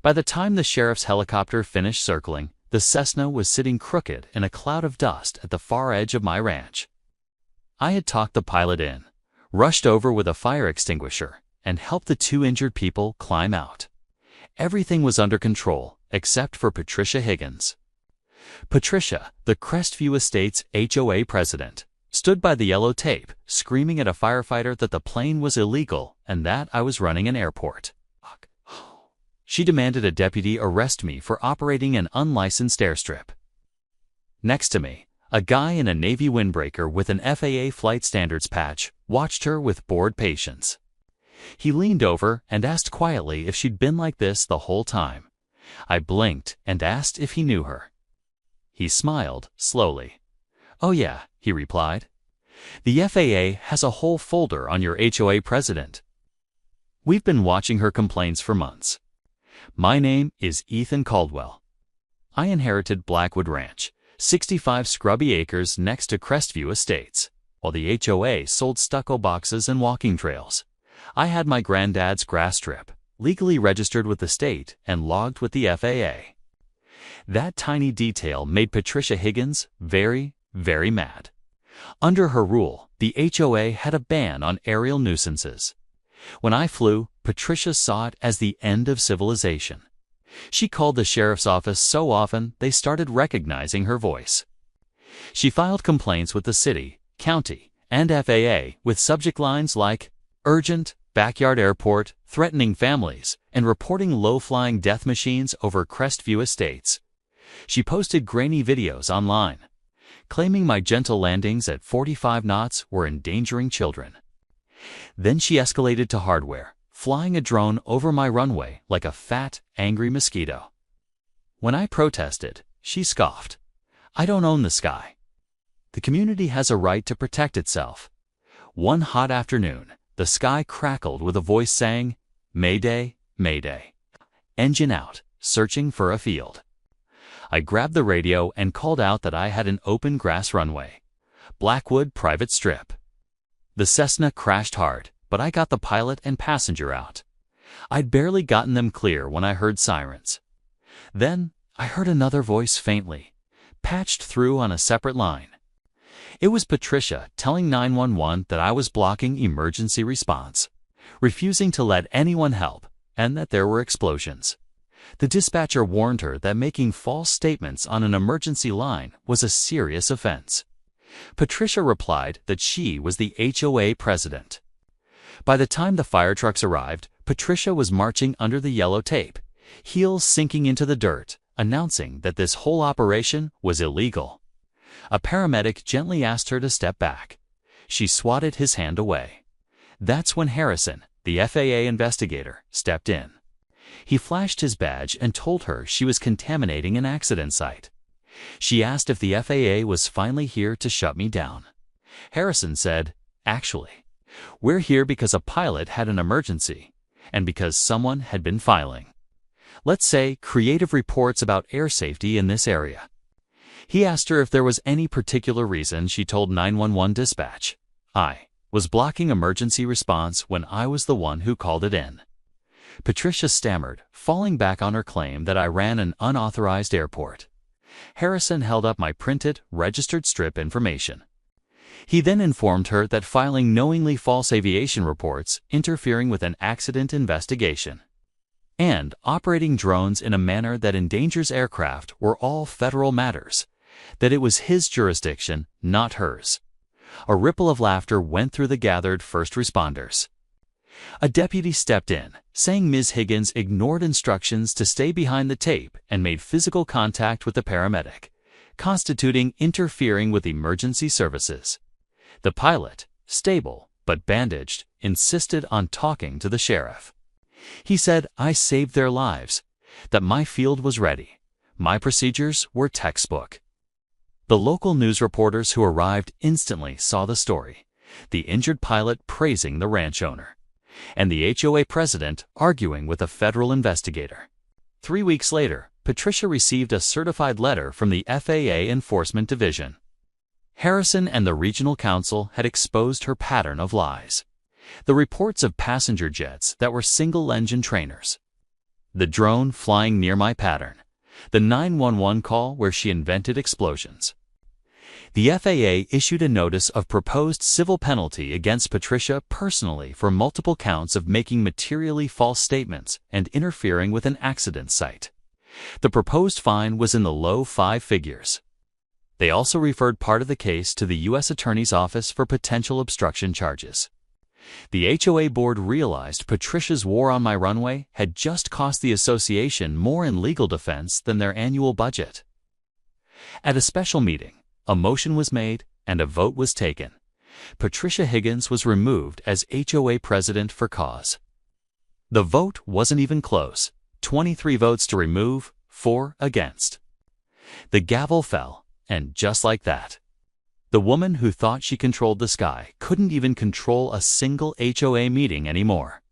By the time the sheriff's helicopter finished circling, the Cessna was sitting crooked in a cloud of dust at the far edge of my ranch. I had talked the pilot in, rushed over with a fire extinguisher, and helped the 2 injured people climb out. Everything was under control, except for Patricia Higgins. Patricia, the Crestview Estates HOA president, stood by the yellow tape, screaming at a firefighter that the plane was illegal and that I was running an airport. She demanded a deputy arrest me for operating an unlicensed airstrip. Next to me, a guy in a Navy windbreaker with an FAA flight standards patch watched her with bored patience. He leaned over and asked quietly if she'd been like this the whole time. I blinked and asked if he knew her. He smiled slowly. "Oh yeah," he replied. "The FAA has a whole folder on your HOA president. We've been watching her complaints for months. My name is Ethan Caldwell. I inherited Blackwood Ranch, 65 scrubby acres next to Crestview Estates. While the HOA sold stucco boxes and walking trails, I had my granddad's grass strip, legally registered with the state and logged with the FAA. That tiny detail made Patricia Higgins very, very mad. Under her rule, the HOA had a ban on aerial nuisances. When I flew, Patricia saw it as the end of civilization. She called the sheriff's office so often they started recognizing her voice. She filed complaints with the city, county, and FAA with subject lines like urgent, backyard airport, threatening families, and reporting low-flying death machines over Crestview Estates. She posted grainy videos online, claiming my gentle landings at 45 knots were endangering children. Then she escalated to hardware, flying a drone over my runway like a fat, angry mosquito. When I protested, she scoffed. "I don't own the sky. The community has a right to protect itself." One hot afternoon, the sky crackled with a voice saying, "Mayday, Mayday. Engine out, searching for a field." I grabbed the radio and called out that I had an open grass runway. Blackwood private strip. The Cessna crashed hard, but I got the pilot and passenger out. I'd barely gotten them clear when I heard sirens. Then I heard another voice faintly, patched through on a separate line. It was Patricia telling 911 that I was blocking emergency response, refusing to let anyone help, and that there were explosions. The dispatcher warned her that making false statements on an emergency line was a serious offense. Patricia replied that she was the HOA president. By the time the fire trucks arrived, Patricia was marching under the yellow tape, heels sinking into the dirt, announcing that this whole operation was illegal. A paramedic gently asked her to step back. She swatted his hand away. That's when Harrison, the FAA investigator, stepped in. He flashed his badge and told her she was contaminating an accident site. She asked if the FAA was finally here to shut me down. Harrison said, "Actually, we're here because a pilot had an emergency, and because someone had been filing, let's say, creative reports about air safety in this area." He asked her if there was any particular reason. She told 911 dispatch, "I was blocking emergency response when I was the one who called it in." Patricia stammered, falling back on her claim that I ran an unauthorized airport. Harrison held up my printed, registered strip information. He then informed her that filing knowingly false aviation reports, interfering with an accident investigation, and operating drones in a manner that endangers aircraft were all federal matters, that it was his jurisdiction, not hers. A ripple of laughter went through the gathered first responders. A deputy stepped in, saying Ms. Higgins ignored instructions to stay behind the tape and made physical contact with the paramedic, constituting interfering with emergency services. The pilot, stable but bandaged, insisted on talking to the sheriff. He said I saved their lives, that my field was ready, my procedures were textbook. The local news reporters who arrived instantly saw the story, the injured pilot praising the ranch owner, and the HOA president arguing with a federal investigator. 3 weeks later, Patricia received a certified letter from the FAA Enforcement Division. Harrison and the regional council had exposed her pattern of lies. The reports of passenger jets that were single-engine trainers, the drone flying near my pattern, the 911 call where she invented explosions. The FAA issued a notice of proposed civil penalty against Patricia personally for multiple counts of making materially false statements and interfering with an accident site. The proposed fine was in the low 5 figures. They also referred part of the case to the U.S. Attorney's Office for potential obstruction charges. The HOA board realized Patricia's war on my runway had just cost the association more in legal defense than their annual budget. At a special meeting, a motion was made and a vote was taken. Patricia Higgins was removed as HOA president for cause. The vote wasn't even close. 23 votes to remove, 4 against. The gavel fell, and just like that, the woman who thought she controlled the sky couldn't even control a single HOA meeting anymore.